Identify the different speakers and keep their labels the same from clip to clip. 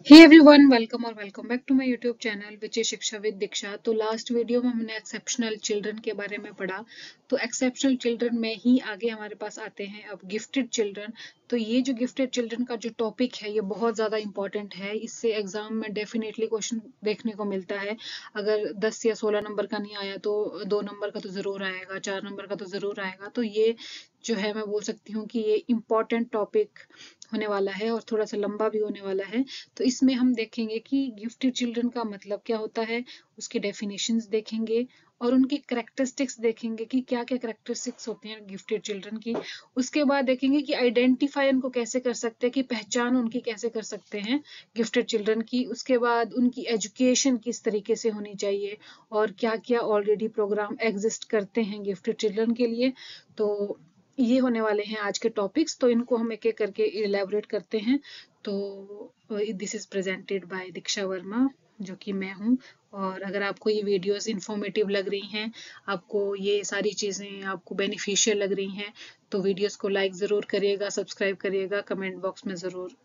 Speaker 1: हे everyone, welcome और welcome back to my YouTube channel which is Shiksha with Diksha. तो last video में हमने exceptional children के बारे में पढ़ा। तो एक्सेप्शनल चिल्ड्रन में ही आगे हमारे पास आते हैं अब गिफ्टेड चिल्ड्रन। तो ये जो गिफ्टेड चिल्ड्रन का जो टॉपिक है ये बहुत ज़्यादा इंपॉर्टेंट है। इससे एग्जाम में डेफिनेटली क्वेश्चन देखने को मिलता है। अगर 10 या 16 नंबर का नहीं आया तो 2 नंबर का तो ज़रूर आएगा, 4 नंबर का तो ज़रूर आएगा। तो ये जो है मैं बोल सकती हूँ कि ये इम्पॉर्टेंट टॉपिक होने वाला है और थोड़ा सा लंबा भी होने वाला है। तो इसमें हम देखेंगे कि गिफ्टेड चिल्ड्रन का मतलब क्या होता है, उसके डेफिनेशंस देखेंगे और उनकी करेक्टरिस्टिक्स देखेंगे कि क्या क्या करेक्टरिस्टिक्स होती हैं गिफ्टेड चिल्ड्रन की। उसके बाद देखेंगे कि आइडेंटिफाई उनको कैसे कर सकते हैं, कि पहचान उनकी कैसे कर सकते हैं गिफ्टेड चिल्ड्रन की। उसके बाद उनकी एजुकेशन किस तरीके से होनी चाहिए और क्या क्या ऑलरेडी प्रोग्राम एग्जिस्ट करते हैं गिफ्टेड चिल्ड्रन के लिए। तो ये होने वाले हैं आज के टॉपिक्स। तो इनको हम एक एक करके इलेबोरेट करते हैं। तो दिस इज प्रेजेंटेड बाय दीक्षा वर्मा, जो कि मैं हूँ। और अगर आपको ये वीडियोस इंफॉर्मेटिव लग रही हैं, आपको ये सारी चीज़ें आपको बेनिफिशियल लग रही हैं, तो वीडियोस को लाइक ज़रूर करिएगा, सब्सक्राइब करिएगा, कमेंट बॉक्स में ज़रूर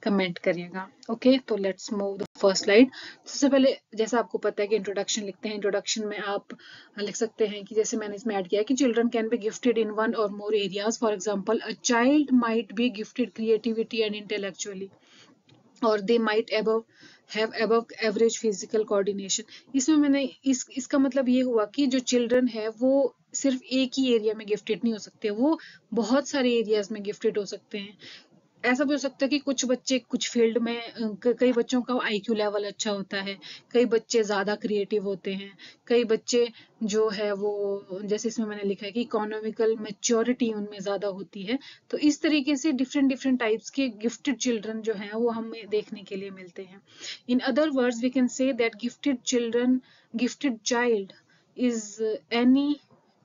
Speaker 1: कमेंट करिएगा। ओके, तो let's move the first slide. सबसे पहले जैसा आपको पता है कि इंट्रोडक्शन लिखते हैं। इंट्रोडक्शन में आप लिख सकते हैं कि जैसे मैंने इसमें ऐड किया है कि children can be gifted in one और more areas. For example, a child might be gifted creativity and intellectually, और they might above have above average physical coordination. इसमें मैंने इसका मतलब ये हुआ कि जो चिल्ड्रन है वो सिर्फ एक ही एरिया में गिफ्टेड नहीं हो सकते, वो बहुत सारे एरियाज में गिफ्टेड हो सकते हैं। ऐसा भी हो सकता है कि कुछ बच्चे कुछ फील्ड में कई बच्चों का आईक्यू लेवल अच्छा होता है, कई बच्चे ज़्यादा क्रिएटिव होते हैं, कई बच्चे जो है वो, जैसे इसमें मैंने लिखा है कि इकोनॉमिकल मैच्योरिटी उनमें ज़्यादा होती है। तो इस तरीके से डिफरेंट डिफरेंट टाइप्स के गिफ्टेड चिल्ड्रन जो हैं वो हमें देखने के लिए मिलते हैं। In other words we can say that gifted child is any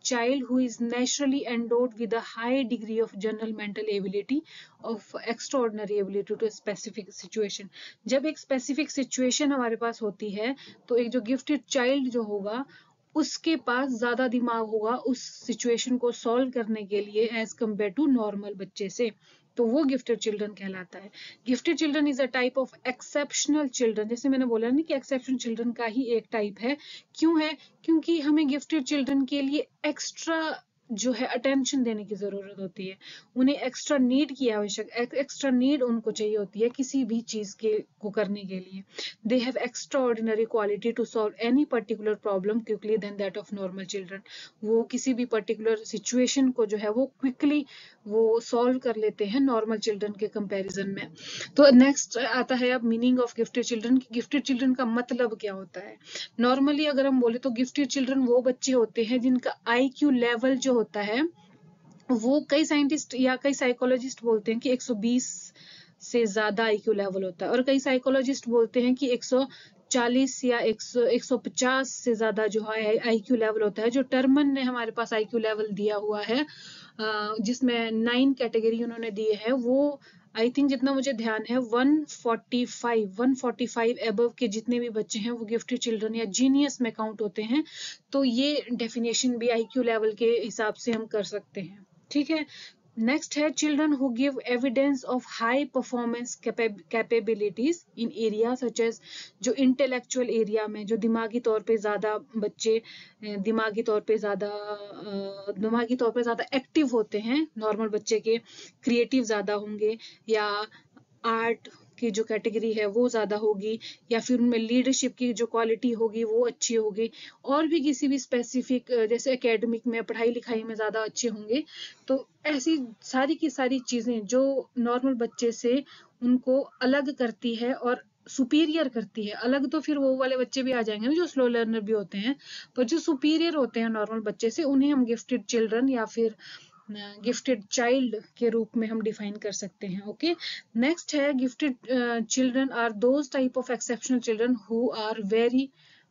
Speaker 1: child who is naturally endowed with a high degree of general mental ability of extraordinary ability to a specific situation। जब एक specific situation हमारे पास होती है तो एक जो gifted child जो होगा उसके पास ज्यादा दिमाग होगा उस सिचुएशन को सॉल्व करने के लिए एज कम्पेयर टू नॉर्मल बच्चे से। तो वो गिफ्टेड चिल्ड्रन कहलाता है। Gifted children is a type of exceptional children. जैसे मैंने बोला ना कि एक्सेप्शनल चिल्ड्रन का ही एक टाइप है। क्यों है? क्योंकि हमें गिफ्टेड चिल्ड्रन के लिए एक्स्ट्रा जो है अटेंशन देने की जरूरत होती है। उन्हें एक्स्ट्रा नीड की एक्स्ट्रा नीड उनको चाहिए होती है किसी भी चीज के को करने के लिए। They have extraordinary quality to solve any particular problem quickly then that of normal children. वो किसी भी पर्टिकुलर सिचुएशन को जो है वो क्विकली वो सॉल्व कर लेते हैं नॉर्मल चिल्ड्रन के कंपैरिजन में। तो नेक्स्ट आता है अब meaning of gifted children. Gifted children का मतलब क्या होता है। नॉर्मली अगर हम बोले तो गिफ्टेड चिल्ड्रन वो बच्चे होते हैं जिनका आईक्यू लेवल जो होता है वो, कई साइंटिस्ट या कई साइकोलॉजिस्ट बोलते हैं कि 120 से ज्यादा आईक्यू लेवल होता है, और कई साइकोलॉजिस्ट बोलते हैं कि 140 या 150 से ज्यादा जो है आईक्यू लेवल होता है। जो टर्मन ने हमारे पास आईक्यू लेवल दिया हुआ है जिसमें 9 कैटेगरी उन्होंने दिए हैं, वो आई थिंक जितना मुझे ध्यान है 145 एबव के जितने भी बच्चे हैं वो गिफ्टेड चिल्ड्रन या जीनियस में काउंट होते हैं। तो ये डेफिनेशन भी आईक्यू लेवल के हिसाब से हम कर सकते हैं। ठीक है। नेक्स्ट है children who give evidence of high performance capabilities in area such as, जो इंटेलेक्चुअल एरिया में जो दिमागी तौर पे ज्यादा बच्चे दिमागी तौर पे ज्यादा एक्टिव होते हैं नॉर्मल बच्चे के, क्रिएटिव ज्यादा होंगे, या आर्ट की जो कैटेगरी है वो ज्यादा होगी, या फिर उनमें लीडरशिप की जो क्वालिटी होगी वो अच्छी होगी, और भी किसी भी स्पेसिफिक जैसे एकेडमिक में पढ़ाई लिखाई में ज्यादा अच्छे होंगे। तो ऐसी सारी की सारी चीजें जो नॉर्मल बच्चे से उनको अलग करती है और सुपीरियर करती है। अलग तो फिर वो वाले बच्चे भी आ जाएंगे ना जो स्लो लर्नर भी होते हैं, पर जो सुपीरियर होते हैं नॉर्मल बच्चे से उन्हें हम गिफ्टेड चिल्ड्रन या फिर गिफ्टेड चाइल्ड के रूप में हम डिफाइन कर सकते हैं। ओके, नेक्स्ट है gifted children are those type of exceptional children who are very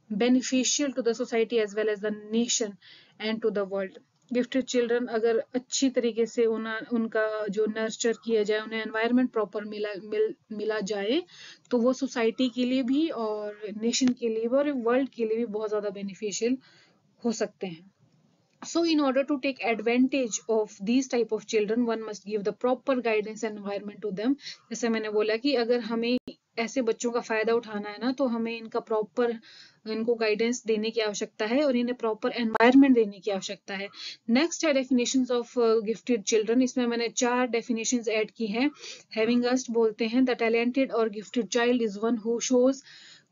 Speaker 1: beneficial to the society as well as the nation and to the world. Gifted children अगर अच्छी तरीके से उनका जो नर्चर किया जाए, उन्हें एनवायरनमेंट प्रॉपर मिला जाए, तो वो सोसाइटी के लिए भी और नेशन के लिए भी और वर्ल्ड के लिए भी बहुत ज्यादा बेनिफिशियल हो सकते हैं। So in order to take advantage of these type of children, one must give the proper guidance and environment to them. जैसे मैंने बोला कि अगर हमें ऐसे बच्चों का फायदा उठाना है ना, तो हमें इनको गाइडेंस देने की आवश्यकता है और इन्हें प्रॉपर एनवायरनमेंट देने की आवश्यकता है। नेक्स्ट है डेफिनेशंस ऑफ गिफ्टेड चिल्ड्रन। इसमें मैंने 4 डेफिनेशंस ऐड की हैं। हैविंग अस्ट बोलते हैं द टैलेंटेड और gifted child is one who shows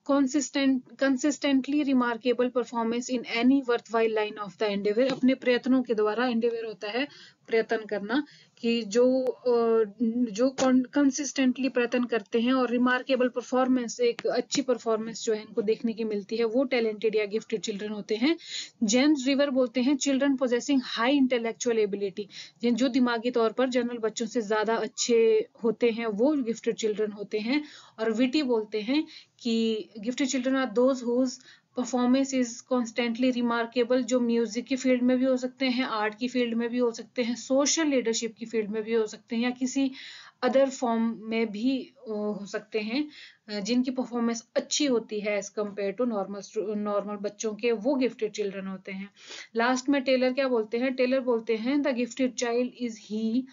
Speaker 1: consistently remarkable performance in any worthwhile line of the endeavor। अपने प्रयत्नों के द्वारा, endeavor होता है प्रयत्न करना, कि जो कंसिस्टेंटली प्रयत्न करते हैं और रिमार्केबल परफॉर्मेंस, एक अच्छी परफॉर्मेंस जो है इनको देखने की मिलती है, वो टैलेंटेड या गिफ्टेड चिल्ड्रन होते हैं। जेम्स रिवर बोलते हैं children possessing high intellectual ability, जो दिमागी तौर पर जनरल बच्चों से ज्यादा अच्छे होते हैं वो गिफ्टेड चिल्ड्रन होते हैं। और विटी बोलते हैं कि gifted children are those whose performance is constantly remarkable, जो म्यूजिक की फील्ड में भी हो सकते हैं, आर्ट की फील्ड में भी हो सकते हैं, सोशल लीडरशिप की फील्ड में भी हो सकते हैं, या किसी अदर फॉर्म में भी हो सकते हैं, जिनकी परफॉर्मेंस अच्छी होती है एज कम्पेयर टू नॉर्मल बच्चों के, वो गिफ्टेड चिल्ड्रन होते हैं। लास्ट में टेलर क्या बोलते हैं? टेलर बोलते हैं the gifted child is he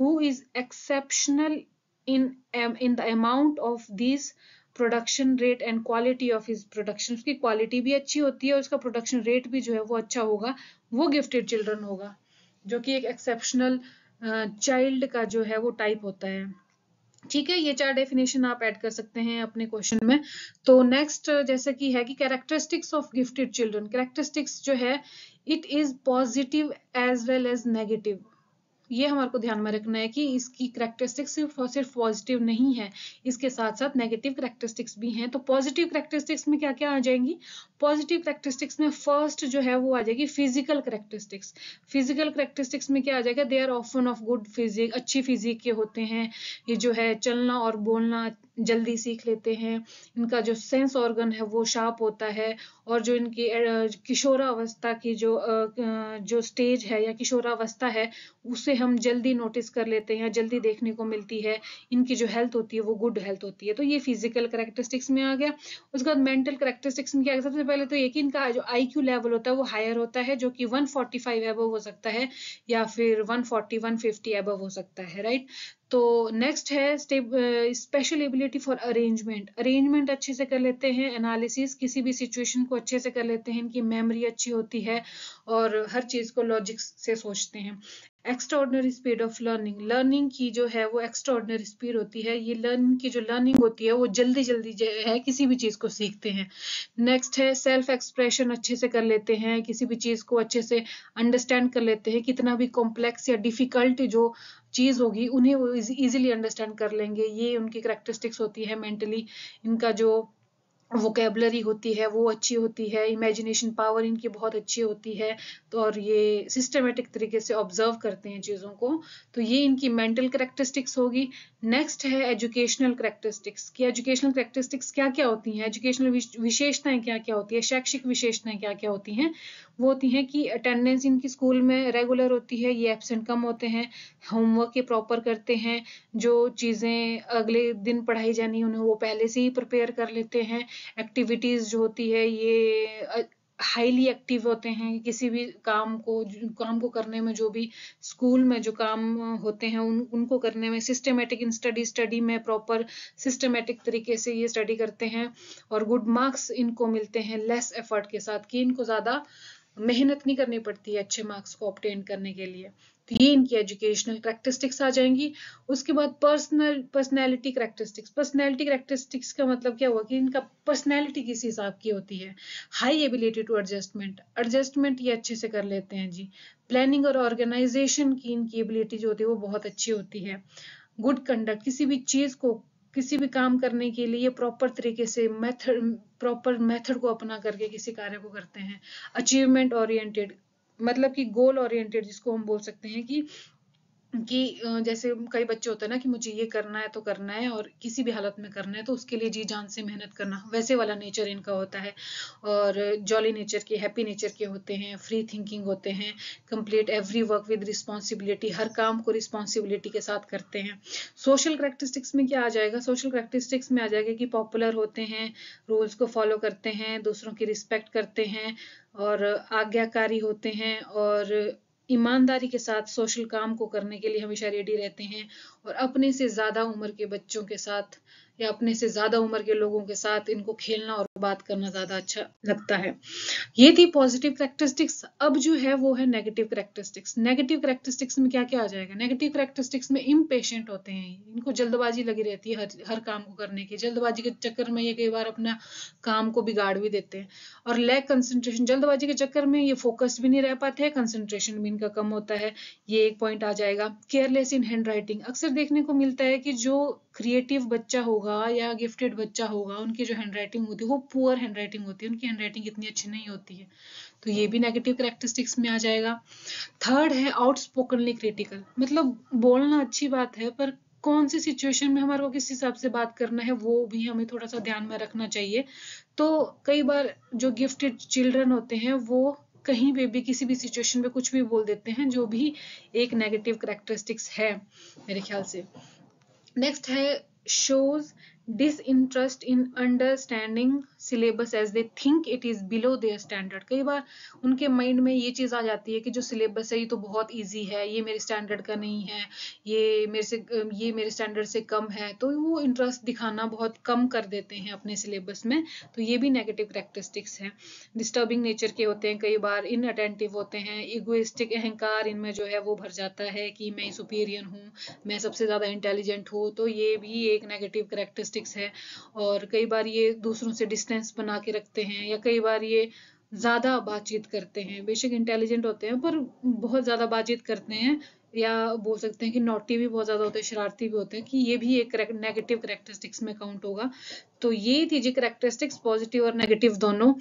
Speaker 1: who is exceptional in the amount of this production rate and quality of his production. उसकी क्वालिटी भी अच्छी होती है और उसका प्रोडक्शन रेट भी जो है वो अच्छा होगा, वो गिफ्टेड चिल्ड्रन होगा, जो कि एक एक्सेप्शनल चाइल्ड का जो है वो टाइप होता है। ठीक है, ये 4 डेफिनेशन आप ऐड कर सकते हैं अपने क्वेश्चन में। तो नेक्स्ट जैसे कि है कि characteristics of gifted children. Characteristics जो है it is positive as well as negative. ये हमारे को ध्यान में रखना है कि इसकी कैरेक्टरिस्टिक्स सिर्फ और सिर्फ पॉजिटिव नहीं है, इसके साथ साथ नेगेटिव कैरेक्टरिस्टिक्स भी हैं। तो पॉजिटिव कैरेक्टरिस्टिक्स में क्या क्या आ जाएंगी? पॉजिटिव कैरेक्टरिस्टिक्स में फर्स्ट जो है वो आ जाएगी फिजिकल कैरेक्टरिस्टिक्स। फिजिकल कैरेक्टरिस्टिक्स में क्या आ जाएगा? They are often of good physique, अच्छी फिजिक के होते हैं, ये जो है चलना और बोलना जल्दी सीख लेते हैं, इनका जो सेंस ऑर्गन है वो शार्प होता है, और जो इनकी किशोरावस्था की जो स्टेज है या किशोरावस्था है उसे हम जल्दी नोटिस कर लेते हैं, जल्दी देखने को मिलती है, इनकी जो हेल्थ होती है वो गुड हेल्थ होती है। तो ये फिजिकल कैरेक्टरिस्टिक्स में आ गया। उसके बाद मेंटल कैरेक्टरिस्टिक्स में क्या है? सबसे पहले तो ये कि इनका जो आईक्यू लेवल होता है वो हायर होता है, जो कि 145 एबव हो सकता है या फिर 140 150 एबव हो सकता है, राइट। तो नेक्स्ट है special ability for arrangement. Arrangement अच्छे से कर लेते हैं, एनालिसिस किसी भी सिचुएशन को अच्छे से कर लेते हैं, इनकी मेमोरी अच्छी होती है और हर चीज को लॉजिक से सोचते हैं। Extraordinary speed of learning, learning की जो है वो एक्स्ट्राऑर्डिनरी स्पीड होती है। ये लर्निंग की जो लर्निंग होती है वो जल्दी जल्दी जो है किसी भी चीज को सीखते हैं। नेक्स्ट है सेल्फ एक्सप्रेशन अच्छे से कर लेते हैं, किसी भी चीज को अच्छे से अंडरस्टैंड कर लेते हैं, कितना भी कॉम्प्लेक्स या डिफिकल्ट जो चीज होगी उन्हें वो इजीली अंडरस्टैंड कर लेंगे। ये उनकी कैरेक्टरिस्टिक्स होती है मेंटली। इनका जो वोकेबलरी होती है वो अच्छी होती है, इमेजिनेशन पावर इनकी बहुत अच्छी होती है, तो और ये सिस्टमेटिक तरीके से ऑब्जर्व करते हैं चीज़ों को। तो ये इनकी मेंटल कैरेक्टरिस्टिक्स होगी। नेक्स्ट है एजुकेशनल कैरेक्टरिस्टिक्स, कि एजुकेशनल कैरेक्टरिस्टिक्स क्या क्या होती हैं, एजुकेशनल विशेषताएं क्या क्या होती है, शैक्षिक विशेषताएं क्या क्या होती हैं। वो होती हैं कि अटेंडेंस इनकी स्कूल में रेगुलर होती है, ये एब्सेंट कम होते हैं, होमवर्क ये प्रॉपर करते हैं, जो चीज़ें अगले दिन पढ़ाई जानी उन्हें वो पहले से ही प्रिपेयर कर लेते हैं। एक्टिविटीज जो होती है ये हाईली एक्टिव होते हैं, किसी भी काम को करने में, जो भी स्कूल में जो काम होते हैं उनको करने में सिस्टमेटिक इन स्टडी में प्रॉपर सिस्टमेटिक तरीके से ये स्टडी करते हैं, और गुड मार्क्स इनको मिलते हैं लेस एफर्ट के साथ, कि इनको ज्यादा मेहनत नहीं करनी पड़ती है अच्छे मार्क्स को ऑब्टेन करने के लिए। तो ये इनकी एजुकेशनल कैरेक्टरिस्टिक्स आ जाएंगी। उसके बाद पर्सनैलिटी कैरेक्टरिस्टिक्स। पर्सनैलिटी कैरेक्टरिस्टिक्स का मतलब क्या हुआ कि इनका पर्सनैलिटी किस हिसाब की होती है। हाई एबिलिटी टू एडजस्टमेंट ये अच्छे से कर लेते हैं जी। प्लानिंग और ऑर्गेनाइजेशन की इनकी एबिलिटी जो होती है वो बहुत अच्छी होती है। गुड कंडक्ट, किसी भी काम करने के लिए प्रॉपर तरीके से प्रॉपर मेथड को अपना करके किसी कार्य को करते हैं। अचीवमेंट ओरिएंटेड, मतलब कि गोल ओरिएंटेड, जिसको हम बोल सकते हैं कि जैसे कई बच्चे होते हैं ना कि मुझे ये करना है तो करना है और किसी भी हालत में करना है, तो उसके लिए जी जान से मेहनत करना, वैसे वाला नेचर इनका होता है। और जॉली नेचर के, हैप्पी नेचर के होते हैं, फ्री थिंकिंग होते हैं, complete every work with responsibility, हर काम को रिस्पॉन्सिबिलिटी के साथ करते हैं। सोशल कैरेक्टरिस्टिक्स में क्या आ जाएगा? सोशल कैरेक्टरिस्टिक्स में आ जाएगा कि पॉपुलर होते हैं, रूल्स को फॉलो करते हैं, दूसरों की रिस्पेक्ट करते हैं और आज्ञाकारी होते हैं, और ईमानदारी के साथ सोशल काम को करने के लिए हमेशा रेडी रहते हैं, और अपने से ज्यादा उम्र के बच्चों के साथ या अपने से ज्यादा उम्र के लोगों के साथ इनको खेलना और बात करना ज्यादा अच्छा लगता है। ये थी पॉजिटिव करेक्टरिस्टिक्स। अब जो है वो है नेगेटिव करेक्टरिस्टिक्स। नेगेटिव करेक्टरिस्टिक्स में क्या क्या आ जाएगा? नेगेटिव करेक्टरिस्टिक्स में इम्पेशेंट होते हैं, इनको जल्दबाजी लगी रहती है हर काम को करने की। जल्दबाजी के चक्कर में ये कई बार अपना काम को बिगाड़ भी देते हैं। और लैक कंसंट्रेशन, जल्दबाजी के चक्कर में ये फोकस भी नहीं रह पाते हैं, कंसंट्रेशन भी इनका कम होता है, ये एक पॉइंट आ जाएगा। केयरलेस इन हैंड राइटिंग, अक्सर देखने को मिलता है कि जो क्रिएटिव बच्चा होगा या गिफ्टेड बच्चा होगा उनकी जो हैंड राइटिंग होती है वो पुअर हैंड राइटिंग होती है, उनकी हैंड राइटिंग इतनी अच्छी नहीं होती है, तो ये भी नेगेटिव करेक्टरिस्टिक्स में आ जाएगा। थर्ड है आउटस्पोकनली क्रिटिकल, मतलब बोलना अच्छी बात है पर कौन सी सिचुएशन में हमारे को किस हिसाब से बात करना है वो भी हमें थोड़ा सा ध्यान में रखना चाहिए। तो कई बार जो गिफ्टेड चिल्ड्रन होते हैं वो कहीं पे भी किसी भी सिचुएशन में कुछ भी बोल देते हैं, जो भी एक नेगेटिव करेक्टरिस्टिक्स है मेरे ख्याल से। नेक्स्ट है shows disinterest in understanding syllabus as they think it is below their standard। कई बार उनके माइंड में ये चीज आ जाती है कि जो सिलेबस है ये तो बहुत इजी है, ये मेरे स्टैंडर्ड का नहीं है, ये मेरे स्टैंडर्ड से कम है, तो वो इंटरेस्ट दिखाना बहुत कम कर देते हैं अपने सिलेबस में, तो ये भी नेगेटिव करेक्टरिस्टिक्स है। डिस्टर्बिंग नेचर के होते हैं, कई बार इनअटेंटिव होते हैं, इगोइस्टिक अहंकार इनमें जो है वो भर जाता है कि मैं सुपीरियर हूँ, मैं सबसे ज्यादा इंटेलिजेंट हूँ, तो ये भी एक नेगेटिव करेक्टरिस्टिक्स है। और कई बार ये दूसरों से डिस्टेंस बना के रखते हैं, या कई बार ये ज्यादा बातचीत करते हैं, बेशक इंटेलिजेंट होते हैं पर बहुत ज्यादा बातचीत करते हैं, या बोल सकते हैं कि नॉटी भी बहुत ज्यादा होते हैं, शरारती भी होते हैं, कि ये भी एक नेगेटिव करेक्टरिस्टिक्स में काउंट होगा। तो ये थी जी करेक्टरिस्टिक्स, पॉजिटिव और नेगेटिव दोनों।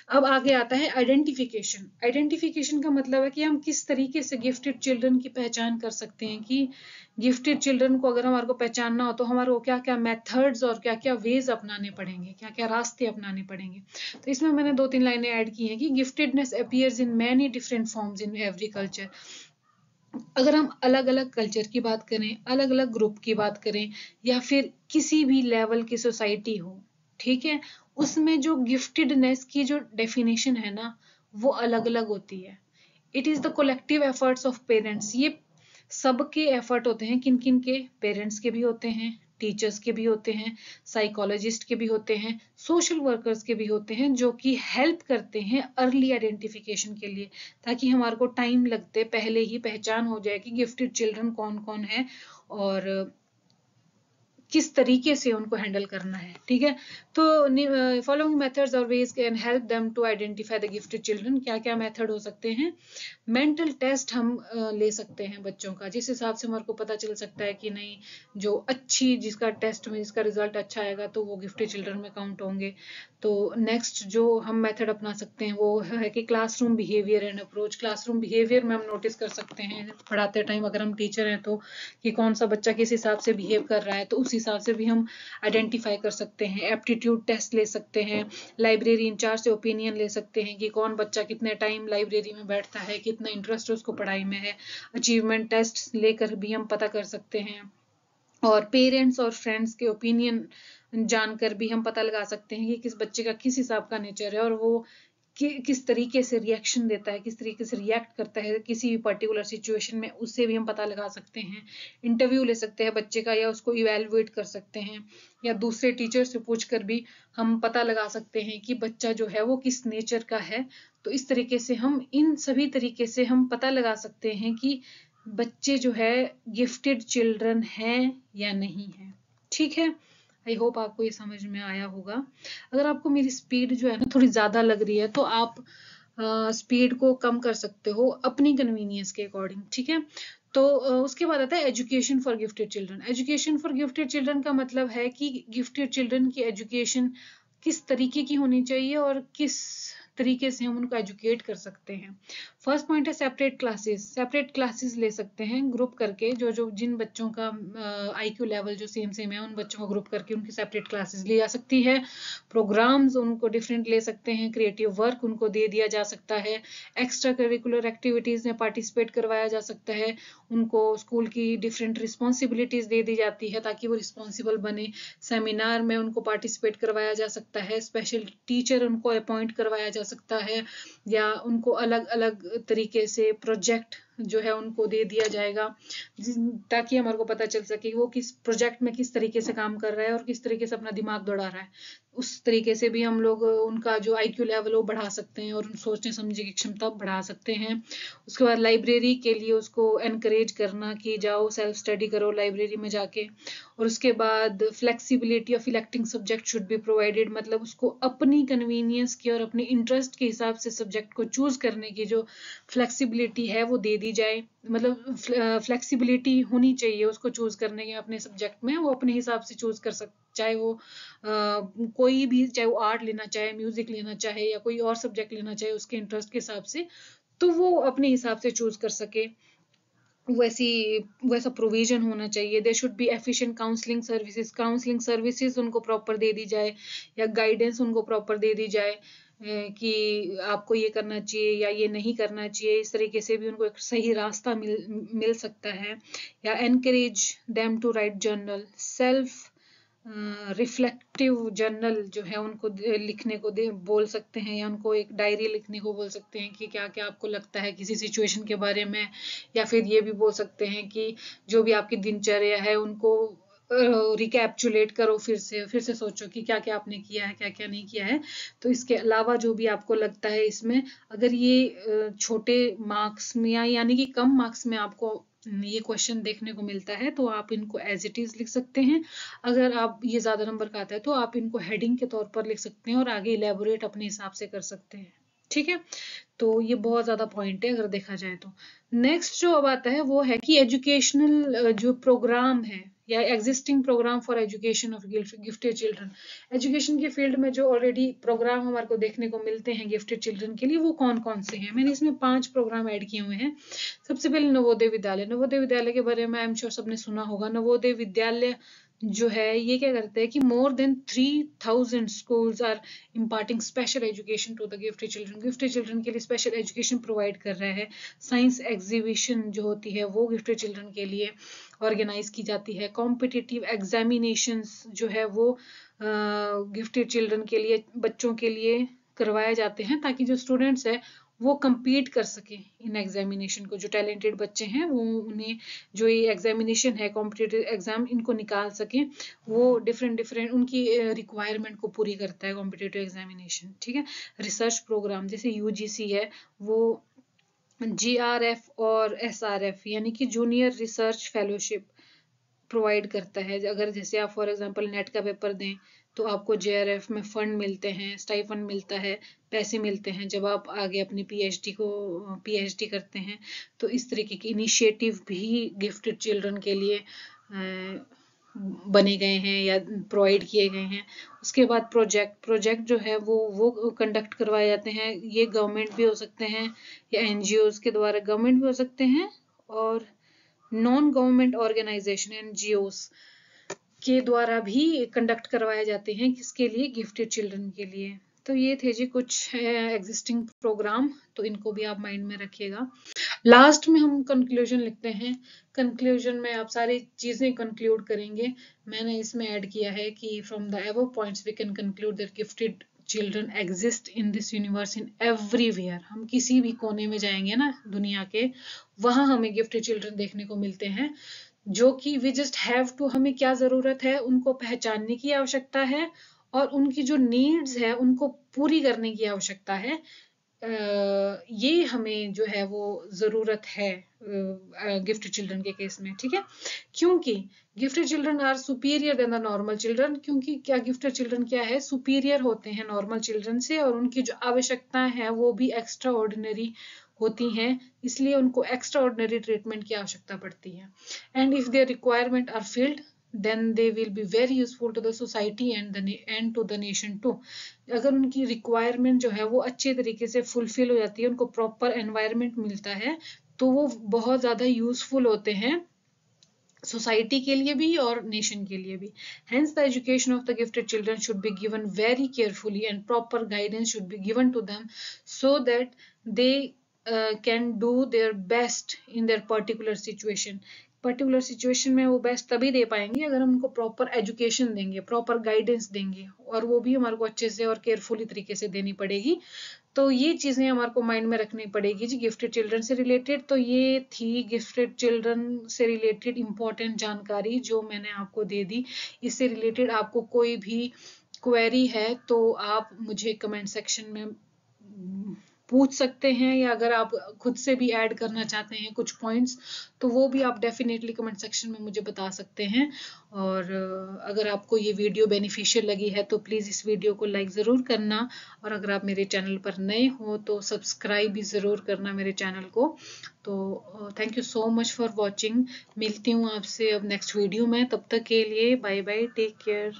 Speaker 1: अब आगे आता है आइडेंटिफिकेशन। आइडेंटिफिकेशन का मतलब है कि हम किस तरीके से गिफ्टेड चिल्ड्रन की पहचान कर सकते हैं, कि गिफ्टेड चिल्ड्रन को अगर हमारे को पहचानना हो तो हमारे को क्या क्या मेथड्स और क्या क्या वेज अपनाने पड़ेंगे, क्या क्या रास्ते अपनाने पड़ेंगे। तो इसमें मैंने 2-3 लाइनें ऐड की हैं कि giftedness appears in many different forms in every culture. अगर हम अलग अलग कल्चर की बात करें, अलग अलग ग्रुप की बात करें, या फिर किसी भी लेवल की सोसाइटी हो, ठीक है, उसमें जो गिफ्टेडनेस की जो डेफिनेशन है ना वो अलग अलग होती है। It is the collective efforts of parents, ये सबके एफर्ट होते हैं, किन किन के? पेरेंट्स के भी होते हैं, टीचर्स के भी होते हैं, साइकोलॉजिस्ट के भी होते हैं, सोशल वर्कर्स के भी होते हैं, जो कि हेल्प करते हैं अर्ली आइडेंटिफिकेशन के लिए, ताकि हमारे को टाइम लगते पहले ही पहचान हो जाए कि गिफ्टेड चिल्ड्रन कौन कौन है और किस तरीके से उनको हैंडल करना है, ठीक है। तो फॉलोइंग मेथड्स और ways can help them to identify the gifted children. क्या क्या मेथड हो सकते हैं? मेंटल टेस्ट हम ले सकते हैं बच्चों का, जिस हिसाब से हमारे को पता चल सकता है कि नहीं, जो अच्छी जिसका टेस्ट में जिसका रिजल्ट अच्छा आएगा तो वो गिफ्टेड चिल्ड्रन में काउंट होंगे। तो नेक्स्ट जो हम मेथड अपना सकते हैं वो है कि classroom behaviour and approach. Classroom behaviour में हम नोटिस कर सकते हैं पढ़ाते टाइम, अगर हम टीचर हैं तो, कि कौन सा बच्चा किस हिसाब से बिहेव कर रहा है, तो उस हिसाब से भी हम आइडेंटिफाई कर सकते हैं। एप्टीट्यूड टेस्ट ले सकते हैं, लाइब्रेरी इंचार्ज से ओपिनियन ले सकते हैं कि कौन बच्चा कितने टाइम लाइब्रेरी में बैठता है, कितना इंटरेस्ट उसको पढ़ाई में है। अचीवमेंट टेस्ट लेकर भी हम पता कर सकते हैं, और पेरेंट्स और फ्रेंड्स के ओपिनियन जानकर भी हम पता लगा सकते हैं कि किस बच्चे का किस हिसाब का नेचर है और वो किस तरीके से रिएक्शन देता है, किस तरीके से रिएक्ट करता है किसी भी पर्टिकुलर सिचुएशन में, उससे भी हम पता लगा सकते हैं। इंटरव्यू ले सकते हैं बच्चे का, या उसको इवेलुएट कर सकते हैं, या दूसरे टीचर से पूछकर भी हम पता लगा सकते हैं कि बच्चा जो है वो किस नेचर का है। तो इस तरीके से हम इन सभी तरीके से हम पता लगा सकते हैं कि बच्चे जो है गिफ्टेड चिल्ड्रन हैं या नहीं है, ठीक है। आई होप आपको ये समझ में आया होगा। अगर आपको मेरी स्पीड जो है ना थोड़ी ज्यादा लग रही है तो आप स्पीड को कम कर सकते हो अपनी कन्वीनियंस के अकॉर्डिंग, ठीक है। तो उसके बाद आता है education for gifted children. Education for gifted children का मतलब है कि गिफ्टेड चिल्ड्रन की एजुकेशन किस तरीके की होनी चाहिए और किस तरीके से हम उनको एजुकेट कर सकते हैं। फर्स्ट पॉइंट है सेपरेट क्लासेस। सेपरेट क्लासेस ले सकते हैं ग्रुप करके, जो जो जिन बच्चों का आईक्यू लेवल जो सेम सेम है उन बच्चों को ग्रुप करके उनकी सेपरेट क्लासेस ली जा सकती है। प्रोग्राम्स उनको डिफरेंट ले सकते हैं, क्रिएटिव वर्क उनको दे दिया जा सकता है, एक्स्ट्रा करिकुलर एक्टिविटीज में पार्टिसिपेट करवाया जा सकता है, उनको स्कूल की डिफरेंट रिस्पॉन्सिबिलिटीज दे दी जाती है ताकि वो रिस्पॉन्सिबल बने। सेमिनार में उनको पार्टिसिपेट करवाया जा सकता है, स्पेशल टीचर उनको अपॉइंट करवाया जा सकता है, या उनको अलग अलग तरीके से प्रोजेक्ट जो है उनको दे दिया जाएगा, ताकि हमारे को पता चल सके वो किस प्रोजेक्ट में किस तरीके से काम कर रहा है और किस तरीके से अपना दिमाग दौड़ा रहा है। उस तरीके से भी हम लोग उनका जो IQ लेवल वो बढ़ा सकते हैं और सोचने समझने की क्षमता बढ़ा सकते हैं। उसके बाद लाइब्रेरी के लिए उसको एनकरेज करना कि जाओ सेल्फ स्टडी करो लाइब्रेरी में जाके। और उसके बाद flexibility of electing subject should be provided, मतलब उसको अपनी कन्वीनियंस की और अपने इंटरेस्ट के हिसाब से सब्जेक्ट को चूज करने की जो फ्लेक्सिबिलिटी है वो दे दी जाए। मतलब फ्लेक्सिबिलिटी होनी चाहिए उसको चूज करने के अपने सब्जेक्ट में, वो अपने हिसाब से चूज कर सकता, चाहे वो कोई भी, चाहे वो आर्ट लेना चाहे, म्यूजिक लेना चाहे या कोई और सब्जेक्ट लेना चाहे उसके इंटरेस्ट के हिसाब से, तो वो अपने हिसाब से चूज कर सके। वैसा प्रोविजन होना चाहिए। There should be efficient counselling services उनको प्रॉपर दे दी जाए या गाइडेंस उनको प्रॉपर दे दी जाए कि आपको ये करना चाहिए या ये नहीं करना चाहिए। इस तरीके से भी उनको एक सही रास्ता मिल सकता है। या encourage them to write journal, self reflective journal जो है उनको लिखने को बोल सकते हैं, या उनको एक डायरी लिखने को बोल सकते हैं कि क्या क्या आपको लगता है किसी सिचुएशन के बारे में। या फिर ये भी बोल सकते हैं कि जो भी आपकी दिनचर्या है उनको रिकैप्चुलेट करो, फिर से सोचो कि क्या क्या आपने किया है क्या क्या नहीं किया है। तो इसके अलावा जो भी आपको लगता है इसमें, अगर ये छोटे मार्क्स में यानी कि कम मार्क्स में आपको ये क्वेश्चन देखने को मिलता है तो आप इनको एज इट इज लिख सकते हैं। अगर आप ये ज्यादा नंबर का आता है तो आप इनको हेडिंग के तौर पर लिख सकते हैं और आगे इलेबोरेट अपने हिसाब से कर सकते हैं। ठीक है, तो ये बहुत ज्यादा पॉइंट है अगर देखा जाए तो। नेक्स्ट जो अब आता है वो है कि एजुकेशनल जो प्रोग्राम है या existing program for education of gifted children. Education के फील्ड में जो ऑलरेडी प्रोग्राम हमारे को देखने को मिलते हैं गिफ्टेड चिल्ड्रन के लिए वो कौन कौन से हैं। मैंने इसमें 5 प्रोग्राम ऐड किए हुए हैं। सबसे पहले नवोदय विद्यालय। नवोदय विद्यालय के बारे में आई एम श्योर सबने सुना होगा। नवोदय विद्यालय जो है ये क्या करते हैं कि more than 3000 schools are imparting special education to the gifted children. Gifted children के लिए स्पेशल एजुकेशन प्रोवाइड कर रहा है। साइंस एग्जीबिशन जो होती है वो गिफ्टेड चिल्ड्रन के लिए ऑर्गेनाइज की जाती है। कॉम्पिटिटिव एग्जामिनेशंस जो है वो गिफ्टेड चिल्ड्रन के लिए, बच्चों के लिए करवाए जाते हैं ताकि जो स्टूडेंट्स है वो compete कर सके इन एग्जामिनेशन को। जो टैलेंटेड बच्चे हैं वो उन्हें जो ये एग्जामिनेशन है कॉम्पिटिटिव एग्जाम इनको निकाल सके, वो डिफरेंट उनकी रिक्वायरमेंट को पूरी करता है कॉम्पिटिटिव एग्जामिनेशन। ठीक है, रिसर्च प्रोग्राम जैसे UGC है वो GRF और SRF यानी कि जूनियर रिसर्च फेलोशिप प्रोवाइड करता है। अगर जैसे आप फॉर एग्जांपल नेट का पेपर दें तो आपको JRF में फंड मिलते हैं, स्टाइफंड मिलता है, पैसे मिलते हैं जब आप आगे अपनी PhD करते हैं। तो इस तरीके के इनिशिएटिव भी गिफ्टेड चिल्ड्रन के लिए बने गए हैं या प्रोवाइड किए गए हैं। उसके बाद प्रोजेक्ट जो है वो कंडक्ट करवाए जाते हैं। ये गवर्नमेंट भी हो सकते हैं या NGOs के द्वारा, गवर्नमेंट भी हो सकते हैं और नॉन गवर्नमेंट ऑर्गेनाइजेशन NGOs के द्वारा भी कंडक्ट करवाए जाते हैं। किसके लिए? गिफ्टेड चिल्ड्रन के लिए। तो ये थे जी कुछ एग्जिस्टिंग प्रोग्राम, तो इनको भी आप माइंड में रखिएगा। लास्ट में हम कंक्लूजन लिखते हैं। कंक्लूजन में आप सारी चीजें कंक्लूड करेंगे। मैंने इसमें ऐड किया है कि from the above points we can conclude that gifted children exist in this universe in everywhere. हम किसी भी कोने में जाएंगे ना दुनिया के, वहां हमें गिफ्टेड चिल्ड्रन देखने को मिलते हैं, जो कि वी जस्ट हैव टू, हमें क्या जरूरत है उनको पहचानने की आवश्यकता है और उनकी जो नीड्स है उनको पूरी करने की आवश्यकता है। ये हमें जो है वो जरूरत है गिफ्टेड चिल्ड्रन के केस में। ठीक है, क्योंकि gifted children are superior than the normal children. क्योंकि क्या गिफ्टेड चिल्ड्रन क्या है, सुपीरियर होते हैं नॉर्मल चिल्ड्रन से, और उनकी जो आवश्यकताएं हैं वो भी एक्स्ट्रा ऑर्डिनरी होती हैं, इसलिए उनको एक्स्ट्रा ऑर्डिनरी ट्रीटमेंट की आवश्यकता पड़ती है। And if there requirement are filled then they will be very useful to the society and to the nation too। अगर उनकी रिक्वायरमेंट जो है वो अच्छे तरीके से फुलफिल हो जाती है, उनको प्रॉपर एनवायरनमेंट मिलता है, तो वो बहुत ज्यादा यूजफुल होते हैं सोसाइटी के लिए भी और नेशन के लिए भी। Hence the education of the gifted children should be given very carefully and proper guidance should be given to them so that they can do their best in their particular situation। Particular situation में वो best तभी दे पाएंगे अगर हम उनको proper education देंगे, proper guidance देंगे, और वो भी हमारे को अच्छे से और केयरफुली तरीके से देनी पड़ेगी। तो ये चीजें हमारे को माइंड में रखनी पड़ेगी जी गिफ्टेड चिल्ड्रन से रिलेटेड। तो ये थी गिफ्टेड चिल्ड्रन से रिलेटेड इंपॉर्टेंट जानकारी जो मैंने आपको दे दी। इससे रिलेटेड आपको कोई भी क्वेरी है तो आप मुझे कमेंट सेक्शन में पूछ सकते हैं, या अगर आप खुद से भी ऐड करना चाहते हैं कुछ पॉइंट्स तो वो भी आप डेफिनेटली कमेंट सेक्शन में मुझे बता सकते हैं। और अगर आपको ये वीडियो बेनिफिशियल लगी है तो प्लीज़ इस वीडियो को लाइक ज़रूर करना, और अगर आप मेरे चैनल पर नए हो तो सब्सक्राइब भी ज़रूर करना मेरे चैनल को। तो thank you so much for watching. मिलती हूँ आपसे अब नेक्स्ट वीडियो में, तब तक के लिए बाय बाय, टेक केयर।